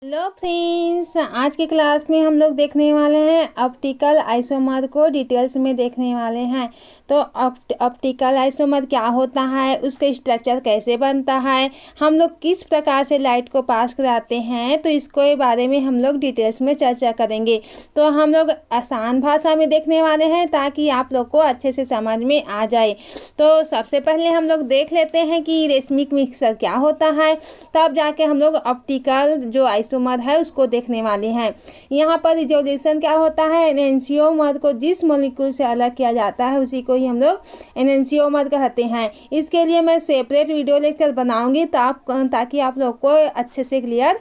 Hello friends, आज की class में हम लोग देखने वाले हैं ऑप्टिकल आइसोमर को डिटेल्स में देखने वाले हैं। तो ऑप्टिकल आइसोमर क्या होता है, उसका स्ट्रक्चर कैसे बनता है, हम लोग किस प्रकार से लाइट को पास कराते हैं, तो इसके बारे में हम लोग डिटेल्स में चर्चा करेंगे। तो हम लोग आसान भाषा में देखने वाले हैं ताकि आप लोग को अच्छे से समझ में आ जाए। तो सबसे पहले हम लोग देख लेते हैं कि रेशमिक मिक्सर क्या होता है, तब जाके हम लोग ऑप्टिकल जो आइसोमर है उसको देखने वाले हैं। यहाँ पर रिजोल्यूशन क्या होता है, एनेंशियोमर को जिस मॉलिक्यूल से अलग किया जाता है उसी को ही हम लोग एनेंशियोमर कहते हैं। इसके लिए मैं सेपरेट वीडियो लेक्चर बनाऊंगी ताकि आप लोग को अच्छे से क्लियर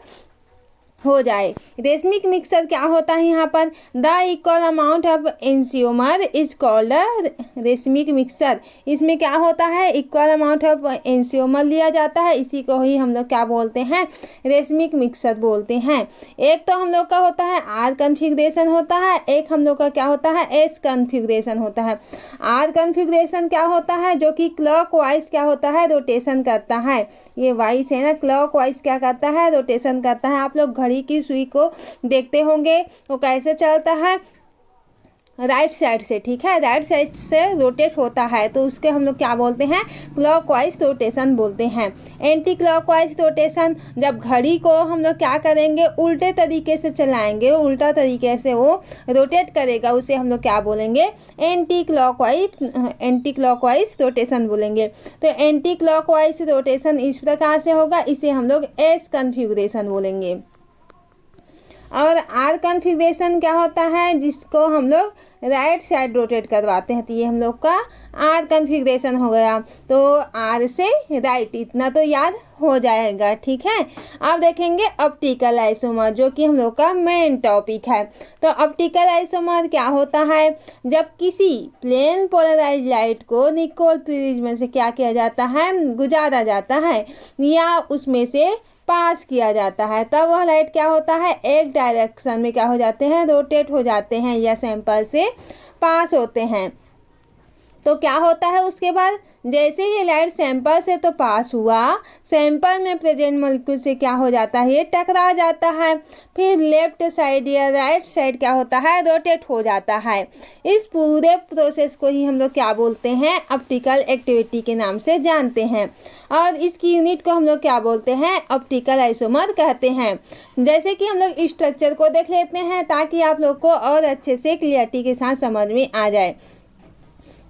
हो जाए। रेशमिक मिक्सर क्या होता है, यहाँ पर the equal amount of enantiomer is called racemic mixture. इसमें क्या होता है, इक्वल अमाउंट ऑफ एंशियोमर लिया जाता है, इसी को ही हम लोग क्या बोलते हैं, रेशमिक मिक्सर बोलते हैं। एक तो हम लोग का होता है आर कन्फिग्रेशन होता है, एक हम लोग का क्या होता है एस कन्फिग्रेशन होता है। आर कन्फिग्रेशन क्या होता है, जो कि क्लॉक वाइज क्या होता है, रोटेशन करता है। ये वाइज है ना, क्लॉक वाइज क्या करता है, रोटेशन करता है। आप लोग घड़ी की सुई को देखते होंगे, वो कैसे चलता है, राइट साइड से, ठीक है, राइट साइड से रोटेट होता है, तो उसके हम लोग क्या बोलते हैं, क्लॉकवाइज रोटेशन बोलते हैं। एंटी क्लॉकवाइज रोटेशन, जब घड़ी को हम लोग क्या करेंगे, उल्टे तरीके से चलाएंगे, उल्टा तरीके से वो रोटेट करेगा, उसे हम लोग क्या बोलेंगे, एंटी क्लॉकवाइज रोटेशन बोलेंगे। तो एंटी क्लॉकवाइज रोटेशन इस प्रकार से होगा, इसे हम लोग एस कन्फिग्रेशन बोलेंगे। और आर कन्फिग्रेशन क्या होता है, जिसको हम लोग राइट साइड रोटेट करवाते हैं, तो ये हम लोग का आर कन्फिग्रेशन हो गया। तो आर से राइट, इतना तो याद हो जाएगा, ठीक है। अब देखेंगे ऑप्टिकल आइसोमर, जो कि हम लोग का मेन टॉपिक है। तो ऑप्टिकल आइसोमर क्या होता है, जब किसी प्लेन पोलराइज लाइट को निकोल प्रिज्म से क्या किया जाता है, गुजारा जाता है या उसमें से पास किया जाता है, तब वह लाइट क्या होता है, एक डायरेक्शन में क्या हो जाते हैं, रोटेट हो जाते हैं या सैंपल से पास होते हैं। तो क्या होता है उसके बाद, जैसे ही लाइट सैंपल से तो पास हुआ, सैंपल में प्रेजेंट मॉलिक्यूल से क्या हो जाता है, ये टकरा जाता है, फिर लेफ्ट साइड या राइट साइड क्या होता है, रोटेट हो जाता है। इस पूरे प्रोसेस को ही हम लोग क्या बोलते हैं, ऑप्टिकल एक्टिविटी के नाम से जानते हैं। और इसकी यूनिट को हम लोग क्या बोलते हैं, ऑप्टिकल आइसोमर कहते हैं। जैसे कि हम लोग स्ट्रक्चर को देख लेते हैं ताकि आप लोग को और अच्छे से क्लियरिटी के साथ समझ में आ जाए।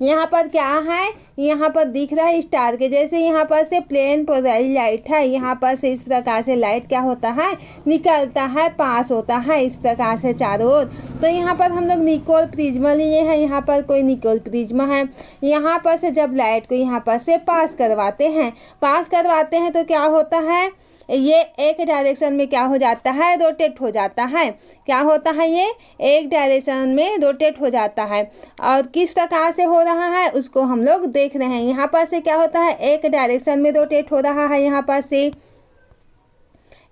यहाँ पर क्या है, यहाँ पर दिख रहा है स्टार के जैसे, यहाँ पर से प्लेन पोलराइज लाइट है, यहाँ पर से इस प्रकार से लाइट क्या होता है, निकलता है, पास होता है इस प्रकार से चारों ओर। तो यहाँ पर हम लोग निकोल प्रिज्म लिए हैं, यहाँ पर कोई निकोल प्रिज्म है। यहाँ पर से जब लाइट को यहाँ पर से पास करवाते हैं तो क्या होता है, ये एक डायरेक्शन में क्या हो जाता है, रोटेट हो जाता है। क्या होता है, ये एक डायरेक्शन में रोटेट हो जाता है। और किस प्रकार से हो रहा है उसको हम लोग देख रहे हैं। यहाँ पर से क्या होता है, एक डायरेक्शन में रोटेट हो रहा है, यहाँ पर से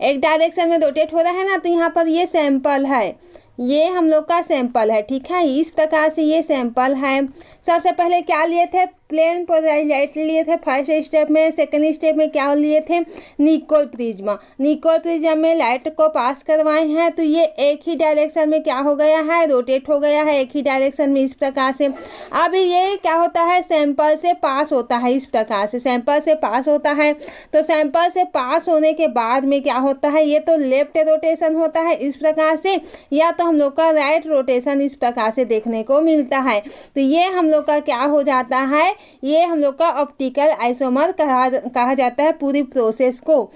एक डायरेक्शन में रोटेट हो रहा है ना, तो यहाँ पर ये सैंपल है, ये हम लोग का सैंपल है, ठीक है। इस प्रकार से ये सैंपल है। सबसे पहले क्या लिए थे, प्लेन पोलराइज लाइट लिए थे फर्स्ट स्टेप में। सेकंड स्टेप में क्या लिए थे, निकोल प्रिज्म में लाइट को पास करवाए हैं, तो ये एक ही डायरेक्शन में क्या हो गया है, रोटेट हो गया है, एक ही डायरेक्शन में इस प्रकार से। अब ये क्या होता है, सैंपल से पास होता है, इस प्रकार से सैंपल से पास होता है। तो सैंपल से पास होने के बाद में क्या होता है, ये तो लेफ्ट रोटेशन होता है इस प्रकार से, या तो हम लोग का राइट रोटेशन इस प्रकार से देखने को मिलता है। तो ये हम लोग का क्या हो जाता है, ये हम लोग का ऑप्टिकल आइसोमर कहा जाता है पूरी प्रोसेस को।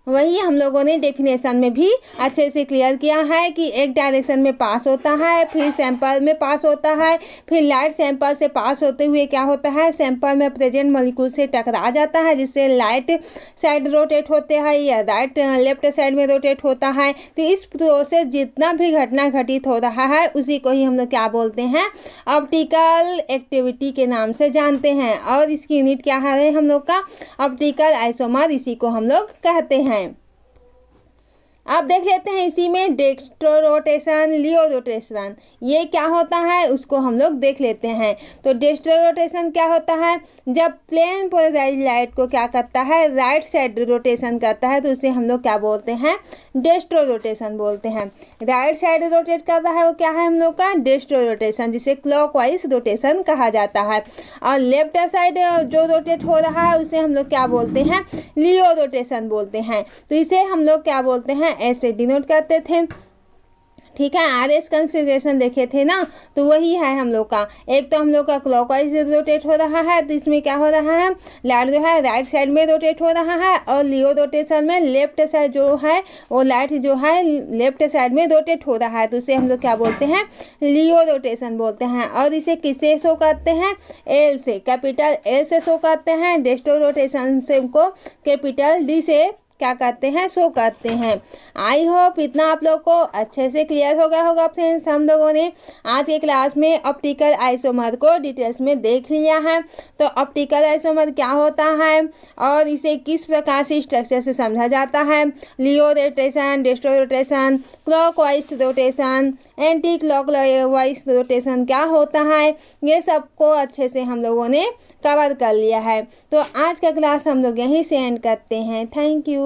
वही हम लोगों ने डेफिनेशन में भी अच्छे से क्लियर किया है कि एक डायरेक्शन में पास होता है, फिर सैंपल में पास होता है, फिर लाइट सैंपल से पास होते हुए क्या होता है, सैंपल में प्रेजेंट मॉलिक्यूल से टकरा जाता है, जिससे लाइट साइड रोटेट होते हैं या राइट लेफ्ट साइड में रोटेट होता है। तो इस प्रोसेस जितना भी घटना घटित हो रहा है उसी को ही हम लोग क्या बोलते हैं, ऑप्टिकल एक्टिविटी के नाम से जानते हैं। और इसकी यूनिट क्या है हम लोग का, ऑप्टिकल आइसोमर, इसी को हम लोग कहते हैं। अब देख लेते हैं इसी में डेक्स्ट्रो रोटेशन, लियो रोटेशन, ये क्या होता है उसको हम लोग देख लेते हैं। तो डेक्स्ट्रो रोटेशन क्या होता है, जब प्लेन पोलराइज लाइट को क्या करता है, राइट साइड रोटेशन करता है, तो उसे हम लोग क्या बोलते हैं, डेक्स्ट्रो रोटेशन बोलते हैं। राइट साइड रोटेट कर रहा है वो क्या है हम लोग का डेक्स्ट्रो रोटेशन, जिसे क्लॉकवाइज रोटेशन कहा जाता है। और लेफ्ट साइड जो रोटेट हो रहा है उसे हम लोग क्या बोलते हैं, लियो रोटेशन बोलते हैं। तो इसे हम लोग क्या बोलते हैं, ऐसे डिनोट करते थे। ठीक है, RS कॉन्फ़िगरेशन देखे थे ना, तो वही है हम लोग का। एक तो हम लोग का क्लॉकवाइज रोटेट हो रहा है, तो इसमें क्या हो रहा है, लाइट जो है राइट साइड में रोटेट हो रहा है, और लियो रोटेशन में लेफ्ट साइड जो है वो लाइट जो है लेफ्ट साइड में रोटेट हो रहा है, तो उसे हम लोग क्या बोलते हैं, लियो रोटेशन बोलते हैं। और इसे किससे शो करते हैं, L से, कैपिटल L से शो करते हैं। डेक्स्ट्रो रोटेशन से को कैपिटल D से क्या करते हैं, शो करते हैं। आई होप इतना आप लोग को अच्छे से क्लियर हो गया होगा फ्रेंड्स। हम लोगों ने आज के क्लास में ऑप्टिकल आइसोमर को डिटेल्स में देख लिया है। तो ऑप्टिकल आइसोमर क्या होता है और इसे किस प्रकार से स्ट्रक्चर से समझा जाता है, laevo rotation, dextro rotation, clockwise rotation, anti clockwise rotation क्या होता है, ये सबको अच्छे से हम लोगों ने कवर कर लिया है। तो आज का क्लास हम लोग यहीं से एंड करते हैं। Thank you.